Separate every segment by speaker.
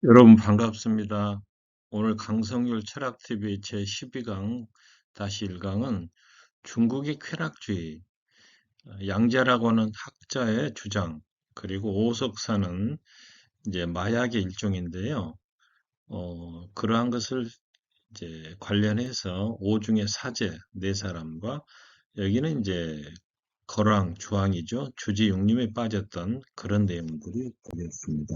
Speaker 1: 여러분 반갑습니다. 오늘 강성률 철학TV 제12강 다시 1강은 중국의 쾌락주의, 양자라고 하는 학자의 주장, 그리고 오석사는 이제 마약의 일종인데요. 그러한 것을 이제 관련해서 오중의 사제 네 사람과 여기는 이제 거랑 주왕이죠. 주지육림에 빠졌던 그런 내용들이 되겠습니다.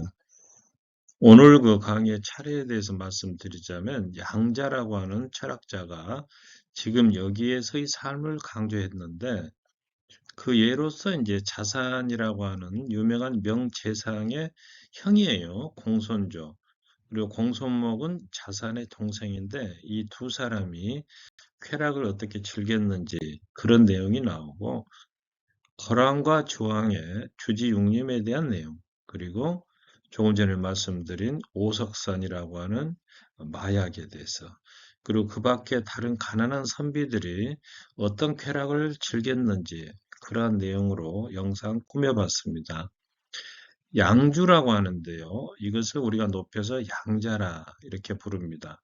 Speaker 1: 오늘 그 강의 차례에 대해서 말씀드리자면 양자라고 하는 철학자가 지금 여기에서의 삶을 강조했는데 그 예로서 이제 자산이라고 하는 유명한 명재상의 형이에요. 공손조. 그리고 공손목은 자산의 동생인데 이 두 사람이 쾌락을 어떻게 즐겼는지 그런 내용이 나오고 거란과 주왕의 주지육림에 대한 내용, 그리고 조금 전에 말씀드린 오석산이라고 하는 마약에 대해서, 그리고 그 밖에 다른 가난한 선비들이 어떤 쾌락을 즐겼는지 그러한 내용으로 영상 꾸며봤습니다. 양주라고 하는데요. 이것을 우리가 높여서 양자라 이렇게 부릅니다.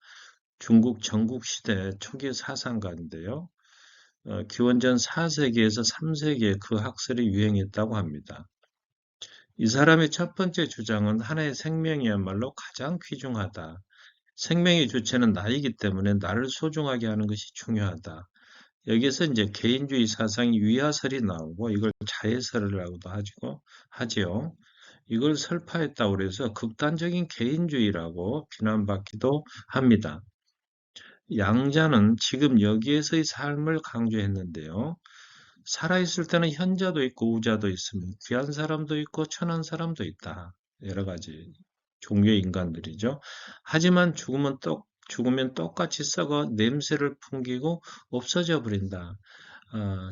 Speaker 1: 중국 전국시대 초기 사상가인데요. 기원전 4세기에서 3세기에 그 학설이 유행했다고 합니다. 이 사람의 첫 번째 주장은 하나의 생명이야말로 가장 귀중하다. 생명의 주체는 나이기 때문에 나를 소중하게 하는 것이 중요하다. 여기서 이제 개인주의 사상이 위화설이 나오고 이걸 자해설이라고도 하지요. 이걸 설파했다고 해서 극단적인 개인주의라고 비난받기도 합니다. 양자는 지금 여기에서의 삶을 강조했는데요. 살아있을 때는 현자도 있고 우자도 있으며 귀한 사람도 있고 천한 사람도 있다. 여러 가지 종류의 인간들이죠. 하지만 죽으면 똑같이 썩어 냄새를 풍기고 없어져 버린다.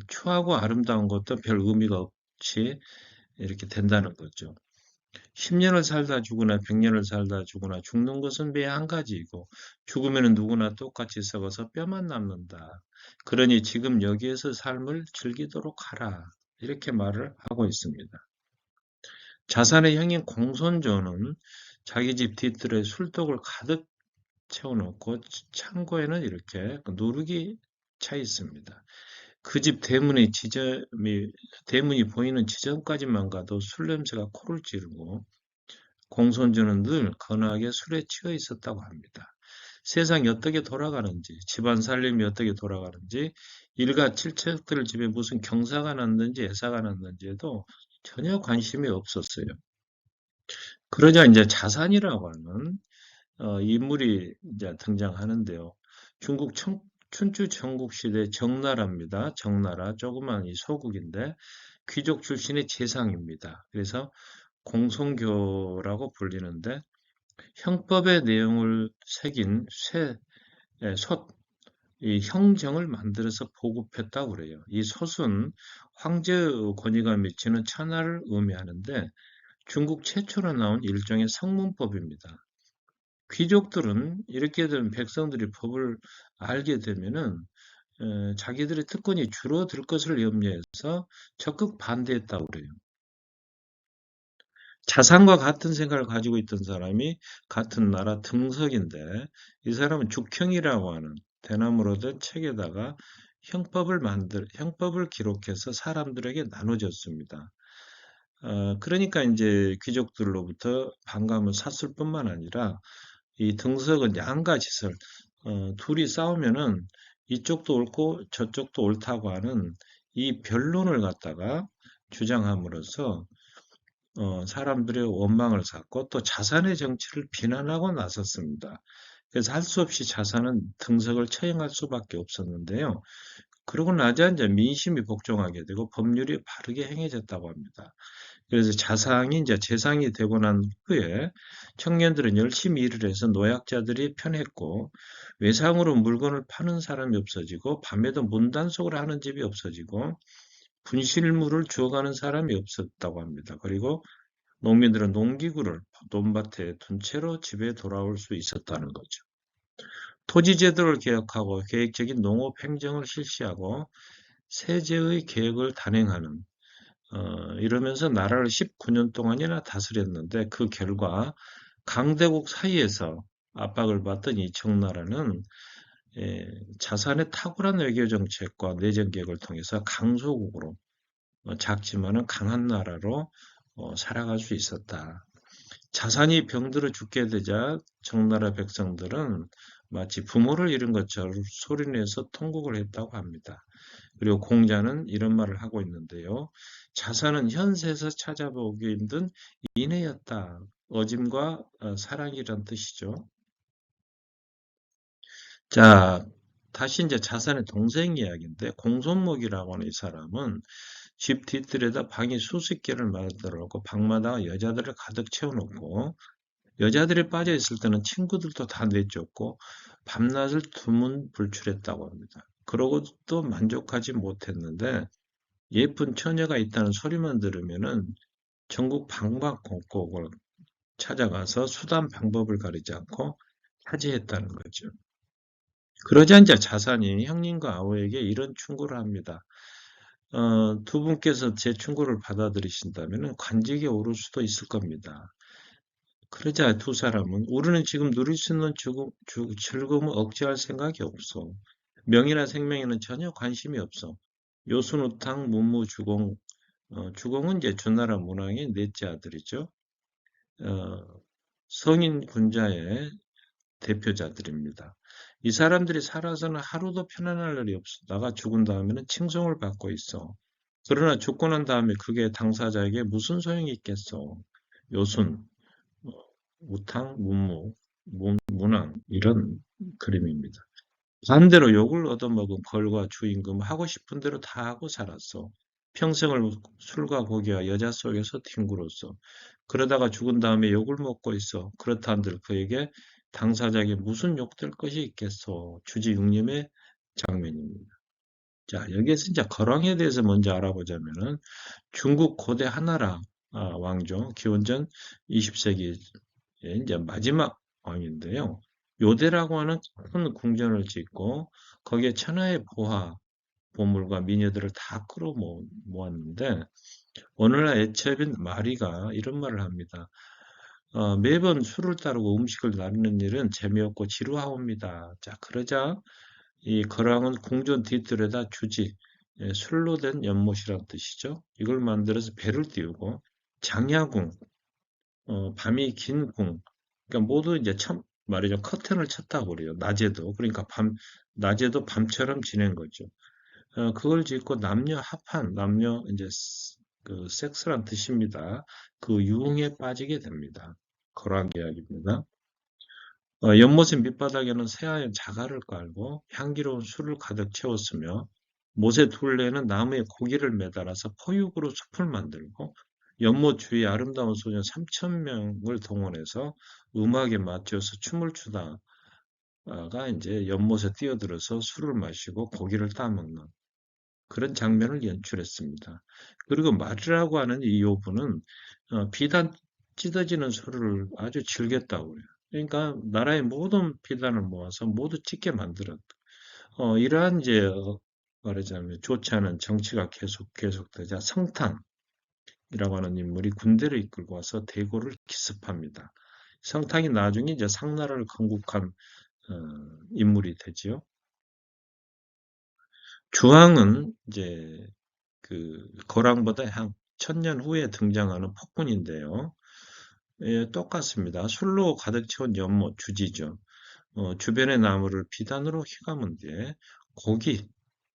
Speaker 1: 추하고 아름다운 것도 별 의미가 없이 이렇게 된다는 거죠. 10년을 살다 죽으나 100년을 살다 죽으나 죽는 것은 매 한 가지이고 죽으면 누구나 똑같이 썩어서 뼈만 남는다. 그러니 지금 여기에서 삶을 즐기도록 하라. 이렇게 말을 하고 있습니다. 자산의 형인 공손조는 자기 집 뒤뜰에 술독을 가득 채워놓고 창고에는 이렇게 누룩이 차 있습니다. 그 집 대문이 보이는 지점까지만 가도 술 냄새가 코를 찌르고 공손주는 늘 건하게 술에 취해 있었다고 합니다. 세상이 어떻게 돌아가는지, 집안 살림이 어떻게 돌아가는지, 일가 칠척들 집에 무슨 경사가 났는지 예사가 났는지에도 전혀 관심이 없었어요. 그러자 이제 자산이라고 하는 인물이 이제 등장하는데요. 중국 춘추 전국시대 정나라입니다. 정나라 조그만 이 소국인데 귀족 출신의 재상입니다. 그래서 공손교라고 불리는데 형법의 내용을 새긴 솥, 이 형정을 만들어서 보급했다고 그래요. 이 솥은 황제의 권위가 미치는 천하를 의미하는데 중국 최초로 나온 일종의 성문법입니다. 귀족들은 이렇게 된 백성들이 법을 알게 되면은 자기들의 특권이 줄어들 것을 염려해서 적극 반대했다고 그래요. 자산과 같은 생각을 가지고 있던 사람이 같은 나라 등석인데 이 사람은 죽형이라고 하는 대나무로 된 책에다가 형법을 기록해서 사람들에게 나눠줬습니다. 그러니까 이제 귀족들로부터 반감을 샀을 뿐만 아니라 이 등석은 양가 지설, 둘이 싸우면은 이쪽도 옳고 저쪽도 옳다고 하는 이 변론을 갖다가 주장함으로써 사람들의 원망을 샀고 또 자산의 정치를 비난하고 나섰습니다. 그래서 할 수 없이 자산은 등석을 처형할 수밖에 없었는데요. 그러고 나자 이제 민심이 복종하게 되고 법률이 바르게 행해졌다고 합니다. 그래서 자상이 이제 재상이 되고 난 후에 청년들은 열심히 일을 해서 노약자들이 편했고 외상으로 물건을 파는 사람이 없어지고 밤에도 문단속을 하는 집이 없어지고 분실물을 주워가는 사람이 없었다고 합니다. 그리고 농민들은 농기구를 논밭에 둔 채로 집에 돌아올 수 있었다는 거죠. 토지 제도를 개혁하고 계획적인 농업 행정을 실시하고 세제의 계획을 단행하는 이러면서 나라를 19년 동안이나 다스렸는데 그 결과 강대국 사이에서 압박을 받던 이 청나라는 자산의 탁월한 외교 정책과 내정 개혁을 통해서 강소국으로 작지만은 강한 나라로 살아갈 수 있었다. 자산이 병들어 죽게 되자 청나라 백성들은 마치 부모를 잃은 것처럼 소리내서 통곡을 했다고 합니다. 그리고 공자는 이런 말을 하고 있는데요. 자산은 현세에서 찾아보기 힘든 인해였다. 어짐과 사랑이란 뜻이죠. 자, 다시 이제 자산의 동생 이야기인데 공손목이라고 하는 이 사람은 집 뒤뜰에다 방이 수십 개를 만들어 놓고 방마다 여자들을 가득 채워놓고 여자들이 빠져 있을 때는 친구들도 다 내쫓고 밤낮을 두문불출했다고 합니다. 그러고도 만족하지 못했는데 예쁜 처녀가 있다는 소리만 들으면은 전국 방방곡곡을 찾아가서 수단 방법을 가리지 않고 차지했다는 거죠. 그러자 이제 자산이 형님과 아우에게 이런 충고를 합니다. 두 분께서 제 충고를 받아들이신다면 관직에 오를 수도 있을 겁니다. 그러자 두 사람은 우리는 지금 누릴 수 있는 즐거움을 억제할 생각이 없어. 명예나 생명에는 전혀 관심이 없어. 요순우탕, 문무, 주공, 주공은 이제 주나라 문왕의 넷째 아들이죠. 어, 성인 군자의 대표자들입니다. 이 사람들이 살아서는 하루도 편안할 날이 없어. 나가 죽은 다음에는 칭송을 받고 있어. 그러나 죽고 난 다음에 그게 당사자에게 무슨 소용이 있겠어. 요순, 어, 우탕, 문무, 문왕 이런 그림입니다. 반대로 욕을 얻어먹은 벌과 주임금 하고 싶은 대로 다 하고 살았어. 평생을 술과 고기와 여자 속에서 뒹굴었어. 그러다가 죽은 다음에 욕을 먹고 있어. 그렇다 한들 그에게 당사자에게 무슨 욕될 것이 있겠어. 주지육림의 장면입니다. 자, 여기에서 이제 거랑에 대해서 먼저 알아보자면은 중국 고대 한나라 왕조 기원전 20세기의 이제 마지막 왕인데요. 요대라고 하는 큰 궁전을 짓고 거기에 천하의 보화, 보물과 미녀들을 다 끌어모았는데 어느 날 애첩인 마리가 이런 말을 합니다. 매번 술을 따르고 음식을 나누는 일은 재미없고 지루하옵니다. 자, 그러자 이 거랑은 궁전 뒤뜰에다 주지, 술로 된 연못이란 뜻이죠. 이걸 만들어서 배를 띄우고 장야궁, 밤이 긴 궁, 그러니까 모두 이제 말이죠. 커튼을 쳤다고 그래요. 낮에도. 그러니까 낮에도 밤처럼 지낸 거죠. 그걸 짓고 남녀 합한, 남녀 이제 그 섹스란 뜻입니다. 그 유흥에 빠지게 됩니다. 거란 이야기입니다. 연못의 밑바닥에는 새하얀 자갈을 깔고 향기로운 술을 가득 채웠으며 못의 둘레에는 나무에 고기를 매달아서 포육으로 숲을 만들고 연못 주위에 아름다운 소년 3천 명을 동원해서 음악에 맞춰서 춤을 추다가 이제 연못에 뛰어들어서 술을 마시고 고기를 따먹는 그런 장면을 연출했습니다. 그리고 말이라고 하는 이 요부는 비단 찢어지는 소리를 아주 즐겼다고 해요. 그러니까 나라의 모든 비단을 모아서 모두 찢게 만들었다. 이러한 이제 말하자면 좋지 않은 정치가 계속되자 성탄이라고 하는 인물이 군대를 이끌고 와서 대고를 기습합니다. 성탄이 나중에 이제 상나라를 건국한 인물이 되지요. 주왕은 이제 그 거랑보다 한 1000년 후에 등장하는 폭군인데요. 예, 똑같습니다. 술로 가득 채운 연못, 주지죠. 주변의 나무를 비단으로 휘감은 뒤에 고기,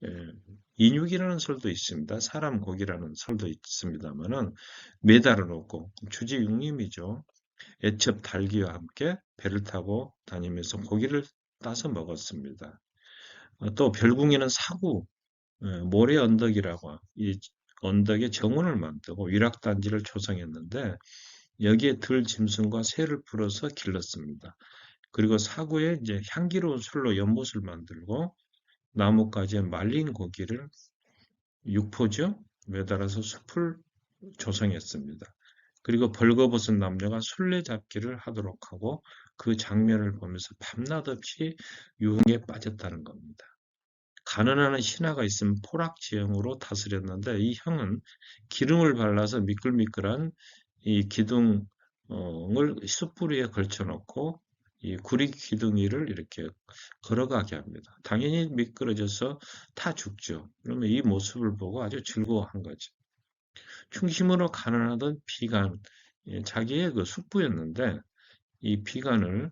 Speaker 1: 예, 인육이라는 설도 있습니다. 사람 고기라는 설도 있습니다만은 매달아 놓고 주지 육림이죠. 애첩 달기와 함께 배를 타고 다니면서 고기를 따서 먹었습니다. 또 별궁에는 사구, 모래 언덕이라고 이 언덕에 정원을 만들고 위락단지를 조성했는데 여기에 들 짐승과 새를 풀어서 길렀습니다. 그리고 사구에 이제 향기로운 술로 연못을 만들고 나뭇가지에 말린 고기를 육포죠 매달아서 숲을 조성했습니다. 그리고 벌거벗은 남녀가 술래잡기를 하도록 하고 그 장면을 보면서 밤낮 없이 유흥에 빠졌다는 겁니다. 가난한 신하가 있으면 포락지형으로 다스렸는데 이 형은 기름을 발라서 미끌미끌한 이 기둥 을 숯불 위에 걸쳐놓고 이 구리 기둥이를 이렇게 걸어가게 합니다. 당연히 미끄러져서 타 죽죠. 그러면 이 모습을 보고 아주 즐거워한 거죠. 충심으로 가난하던 비간, 자기의 그 숙부였는데 이 비간을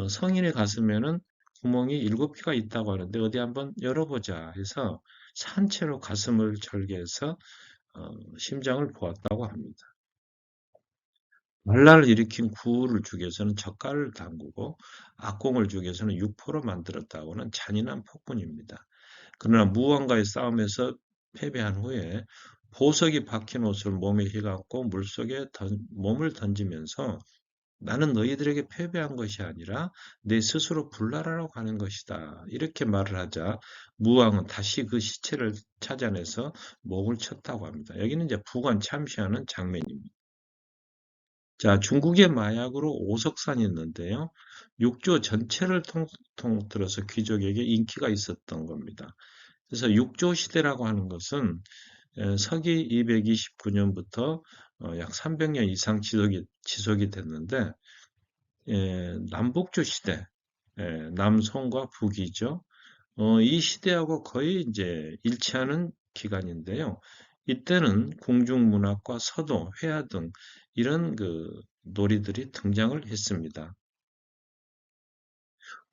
Speaker 1: 성인의 가슴에는 구멍이 7개가 있다고 하는데 어디 한번 열어보자 해서 산채로 가슴을 절개해서 심장을 보았다고 합니다. 말라를 일으킨 구우를 죽여서는 젓갈을 담그고 악공을 죽여서는 육포로 만들었다고는 잔인한 폭군입니다. 그러나 무왕과의 싸움에서 패배한 후에 보석이 박힌 옷을 몸에 휘감고 물속에 몸을 던지면서 나는 너희들에게 패배한 것이 아니라 내 스스로 불나라로 가는 것이다. 이렇게 말을 하자 무왕은 다시 그 시체를 찾아내서 목을 쳤다고 합니다. 여기는 이제 부관 참시하는 장면입니다. 자, 중국의 마약으로 오석산이 있는데요. 육조 전체를 통틀어서 귀족에게 인기가 있었던 겁니다. 그래서 육조 시대라고 하는 것은 서기 229년부터 약 300년 이상 지속이 됐는데 남북조 시대, 남송과 북이죠. 이 시대하고 거의 이제 일치하는 기간인데요. 이때는 궁중문학과 서도, 회화 등 이런 그 놀이들이 등장을 했습니다.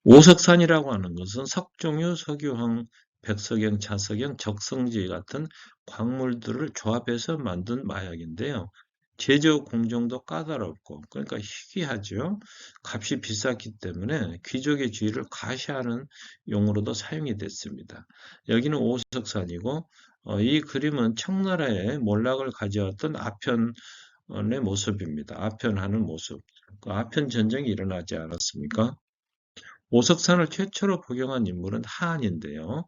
Speaker 1: 오석산이라고 하는 것은 석종유, 석유황, 백석영, 자석영, 적성지 같은 광물들을 조합해서 만든 마약인데요. 제조 공정도 까다롭고 그러니까 희귀하죠. 값이 비쌌기 때문에 귀족의 지위를 과시하는 용어로도 사용이 됐습니다. 여기는 오석산이고 이 그림은 청나라의 몰락을 가져왔던 아편의 모습입니다. 아편하는 모습. 그 아편 전쟁이 일어나지 않았습니까? 오석산을 최초로 복용한 인물은 하한인데요.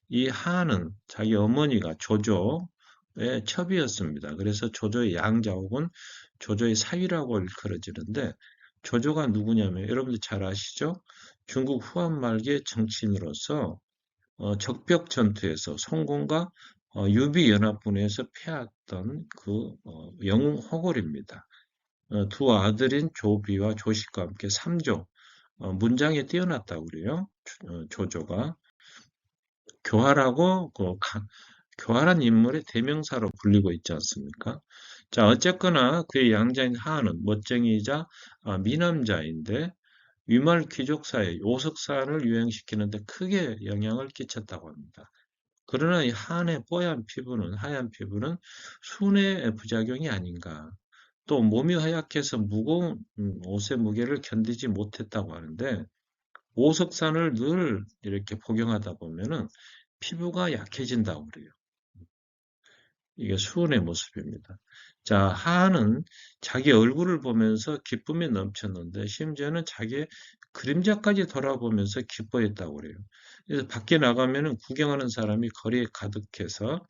Speaker 1: 이 하한은 자기 어머니가 조조의 첩이었습니다. 그래서 조조의 양자 혹은 조조의 사위라고 일컬어지는데 조조가 누구냐면 여러분들 잘 아시죠? 중국 후한 말기의 정치인으로서 적벽 전투에서 송공과 유비 연합군에서 패했던 그 영웅 호골입니다. 두 아들인 조비와 조식과 함께 3조 문장에 뛰어났다고 그래요. 조조가 교활하고 교활한 인물의 대명사로 불리고 있지 않습니까? 자, 어쨌거나 그의 양자인 하한은 멋쟁이이자 미남자인데 위말 귀족 사회 오석산을 유행시키는데 크게 영향을 끼쳤다고 합니다. 그러나 이 하한의 하얀 피부는 순의 부작용이 아닌가. 또 몸이 허약해서 무거운 옷의 무게를 견디지 못했다고 하는데 오석산을 늘 이렇게 복용하다 보면은 피부가 약해진다고 그래요. 이게 수은의 모습입니다. 자, 하한은 자기 얼굴을 보면서 기쁨이 넘쳤는데 심지어는 자기의 그림자까지 돌아보면서 기뻐했다고 그래요. 그래서 밖에 나가면은 구경하는 사람이 거리에 가득해서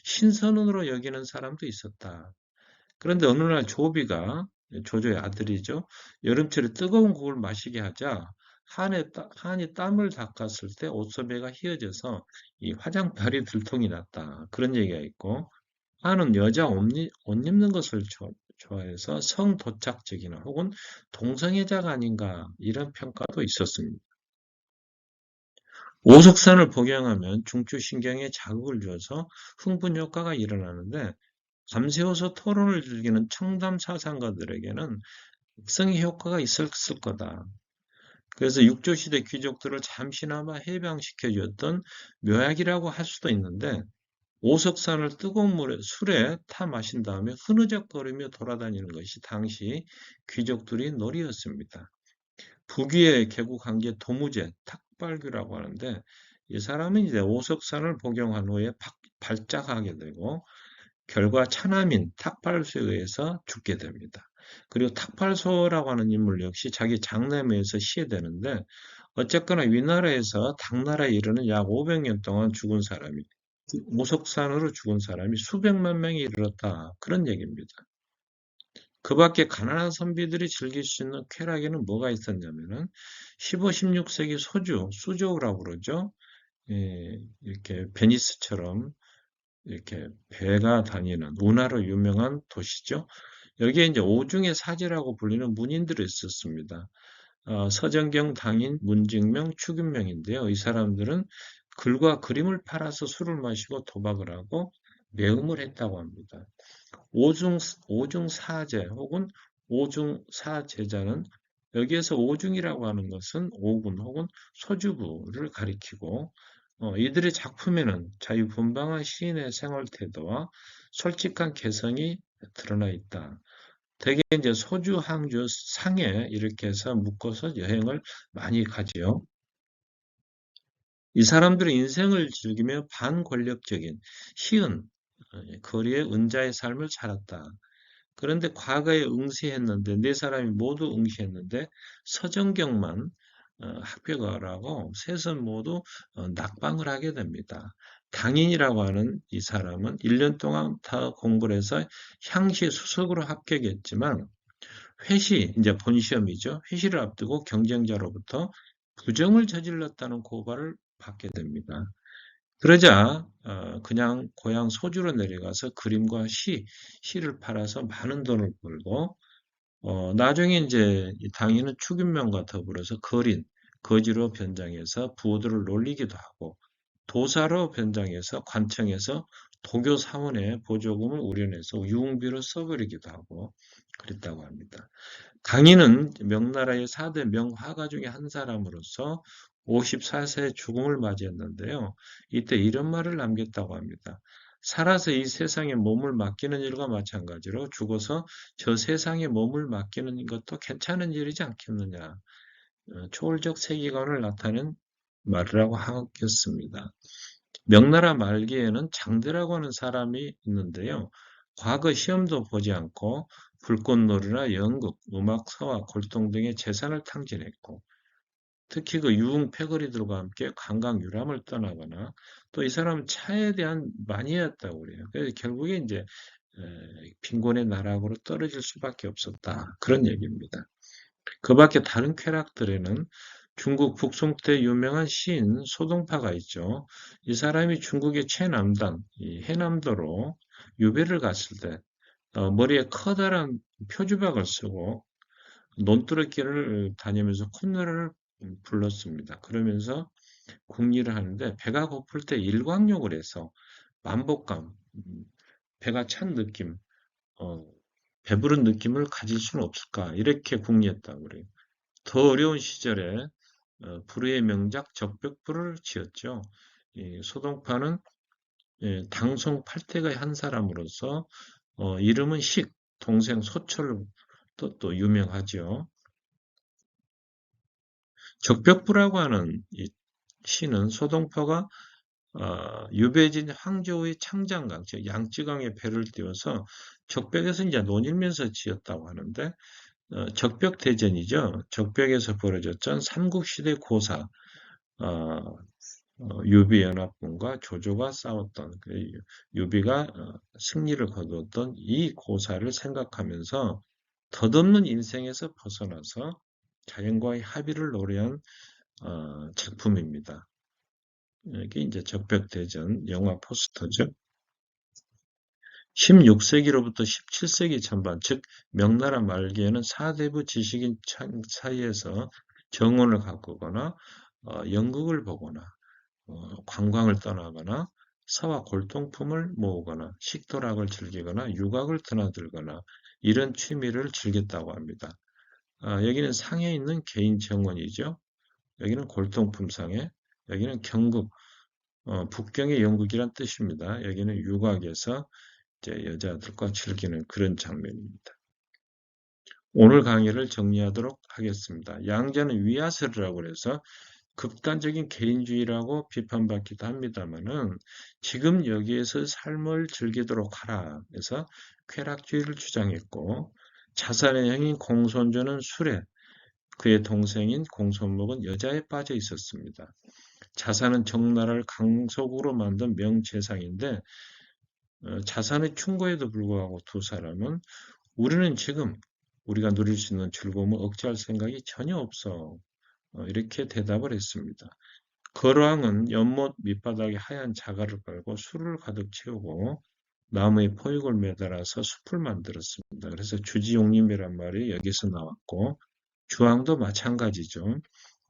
Speaker 1: 신선으로 여기는 사람도 있었다. 그런데 어느 날 조비가 조조의 아들이죠. 여름철에 뜨거운 국을 마시게 하자 한이 땀을 닦았을 때 옷소매가 휘어져서 이 화장발이 들통이 났다. 그런 얘기가 있고 한은 여자 옷 입는 것을 좋아해서 성도착적이나 혹은 동성애자가 아닌가 이런 평가도 있었습니다. 오석산을 복용하면 중추신경에 자극을 줘서 흥분 효과가 일어나는데 밤새워서 토론을 즐기는 청담 사상가들에게는 극성의 효과가 있었을 거다. 그래서 육조시대 귀족들을 잠시나마 해방시켜 주었던 묘약이라고 할 수도 있는데 오석산을 뜨거운 술에 타 마신 다음에 흐느적거리며 돌아다니는 것이 당시 귀족들의 놀이였습니다. 북위에 개국한 게 도무제, 탁발규라고 하는데 이 사람은 이제 오석산을 복용한 후에 발작하게 되고 결과 차남인 탁발소에 의해서 죽게 됩니다. 그리고 탁발소라고 하는 인물 역시 자기 장남에 의해서 시해되는데 어쨌거나 위나라에서 당나라에 이르는 약 500년 동안 죽은 사람이 오석산으로 죽은 사람이 수백만 명이 이르렀다. 그런 얘기입니다. 그 밖에 가난한 선비들이 즐길 수 있는 쾌락에는 뭐가 있었냐면은 15, 16세기 수족이라고 그러죠. 예, 이렇게 베니스처럼 이렇게 배가 다니는 운하로 유명한 도시죠. 여기에 이제 오중의 사제라고 불리는 문인들이 있었습니다. 서정경, 당인, 문증명, 추균명인데요. 이 사람들은 글과 그림을 팔아서 술을 마시고 도박을 하고 매음을 했다고 합니다. 오중, 오중사제 혹은 오중사제자는 여기에서 오중이라고 하는 것은 오군 혹은 소주부를 가리키고 이들의 작품에는 자유분방한 시인의 생활 태도와 솔직한 개성이 드러나 있다. 대개 이제 소주, 항주, 상해 이렇게 해서 묶어서 여행을 많이 가지요. 이 사람들은 인생을 즐기며 반권력적인 희은, 거리의 은자의 삶을 살았다. 그런데 과거에 응시했는데 네 사람이 모두 응시했는데 서정경만 합격을 하고 셋은 모두 낙방을 하게 됩니다. 당인이라고 하는 이 사람은 1년 동안 다 공부를 해서 향시 수석으로 합격했지만 회시, 이제 본시험이죠. 회시를 앞두고 경쟁자로부터 부정을 저질렀다는 고발을 받게 됩니다. 그러자 그냥 고향 소주로 내려가서 그림과 시를 팔아서 많은 돈을 벌고 나중에 이제 이 당인은 추균명과 더불어서 거지로 변장해서 부호들을 놀리기도 하고 도사로 변장해서 관청에서 도교 사원의 보조금을 우려내서 유흥비로 써버리기도 하고 그랬다고 합니다. 강인은 명나라의 4대 명화가 중에 한 사람으로서 54세의 죽음을 맞이했는데요. 이때 이런 말을 남겼다고 합니다. 살아서 이 세상에 몸을 맡기는 일과 마찬가지로 죽어서 저 세상에 몸을 맡기는 것도 괜찮은 일이지 않겠느냐. 초월적 세계관을 나타낸 말이라고 하겠습니다. 명나라 말기에는 장대라고 하는 사람이 있는데요. 과거 시험도 보지 않고 불꽃놀이나 연극, 음악, 서화, 골동 등의 재산을 탕진했고 특히 그 유흥 패거리들과 함께 관광 유람을 떠나거나 또 이 사람은 차에 대한 마니아였다고 그래요. 그래서 결국에 이제 빈곤의 나락으로 떨어질 수밖에 없었다. 그런 얘기입니다. 그 밖에 다른 쾌락들에는 중국 북송 때 유명한 시인 소동파가 있죠. 이 사람이 중국의 최남단, 이 해남도로 유배를 갔을 때 머리에 커다란 표주박을 쓰고 논두렁길을 다니면서 콧노래를 불렀습니다. 그러면서 궁리를 하는데 배가 고플 때 일광욕을 해서 만복감, 배가 찬 느낌, 어, 배부른 느낌을 가질 수는 없을까 이렇게 궁리했다고 그래요. 더 어려운 시절에 불후의 명작 적벽부를 지었죠. 이 소동파는 당송 팔대가의 한 사람으로서 이름은 식, 동생 소철로 또 유명하죠. 적벽부라고 하는 이 시는 소동파가 유배진 황조의 창장강, 즉 양쯔강에 배를 띄워서 적벽에서 이제 논일면서 지었다고 하는데 적벽대전이죠. 적벽에서 벌어졌던 삼국시대 고사 어, 유비연합군과 조조가 싸웠던 유비가 승리를 거두었던 이 고사를 생각하면서 덧없는 인생에서 벗어나서 자연과의 합의를 노래한 작품입니다. 이게 이제 적벽대전 영화 포스터죠. 16세기로부터 17세기 전반, 즉 명나라 말기에는 사대부 지식인 사이에서 정원을 가꾸거나 연극을 보거나 관광을 떠나거나 사와 골동품을 모으거나 식도락을 즐기거나 육악을 드나들거나 이런 취미를 즐겼다고 합니다. 여기는 상해 있는 개인 정원이죠. 여기는 골동품 상해, 여기는 경극, 북경의 연극이란 뜻입니다. 여기는 육악에서 이제 여자들과 즐기는 그런 장면입니다. 오늘 강의를 정리하도록 하겠습니다. 양자는 위아설이라고 해서 극단적인 개인주의라고 비판받기도 합니다만은 지금 여기에서 삶을 즐기도록 하라 해서 쾌락주의를 주장했고 자산의 형인 공손주는 술에 그의 동생인 공손목은 여자에 빠져 있었습니다. 자산은 정나라를 강속으로 만든 명재상인데 자산의 충고에도 불구하고 두 사람은 우리는 지금 우리가 누릴 수 있는 즐거움을 억제할 생각이 전혀 없어. 이렇게 대답을 했습니다. 거왕은 연못 밑바닥에 하얀 자갈을 깔고 술을 가득 채우고 나무에 포획을 매달아서 숲을 만들었습니다. 그래서 주지용림이란 말이 여기서 나왔고, 주왕도 마찬가지죠.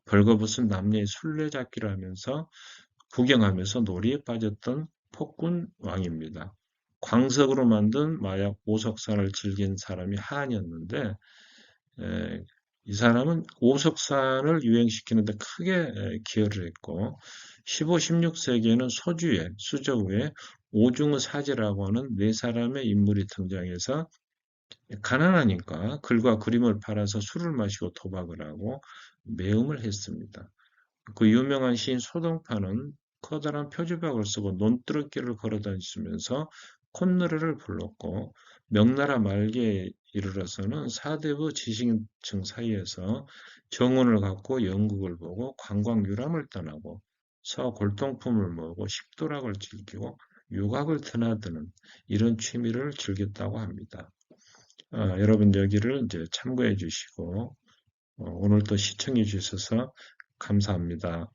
Speaker 1: 벌거벗은 남녀의 술래잡기를 하면서 구경하면서 놀이에 빠졌던 폭군 왕입니다. 광석으로 만든 마약 오석산을 즐긴 사람이 한이었는데, 이 사람은 오석산을 유행시키는데 크게 기여를 했고 15, 16세기에는 소주에 수저우에 오중의 사제라고 하는 네 사람의 인물이 등장해서 가난하니까 글과 그림을 팔아서 술을 마시고 도박을 하고 매음을 했습니다. 그 유명한 시인 소동파는 커다란 표지박을 쓰고 논두렁길을 걸어 다니면서 콧노래를 불렀고 명나라 말기에 이르러서는 사대부 지식층 사이에서 정원을 갖고 연극을 보고 관광 유람을 떠나고 서골동품을 모으고 식도락을 즐기고 유곽을 드나드는 이런 취미를 즐겼다고 합니다. 여러분 여기를 이제 참고해 주시고 오늘 또 시청해 주셔서 감사합니다.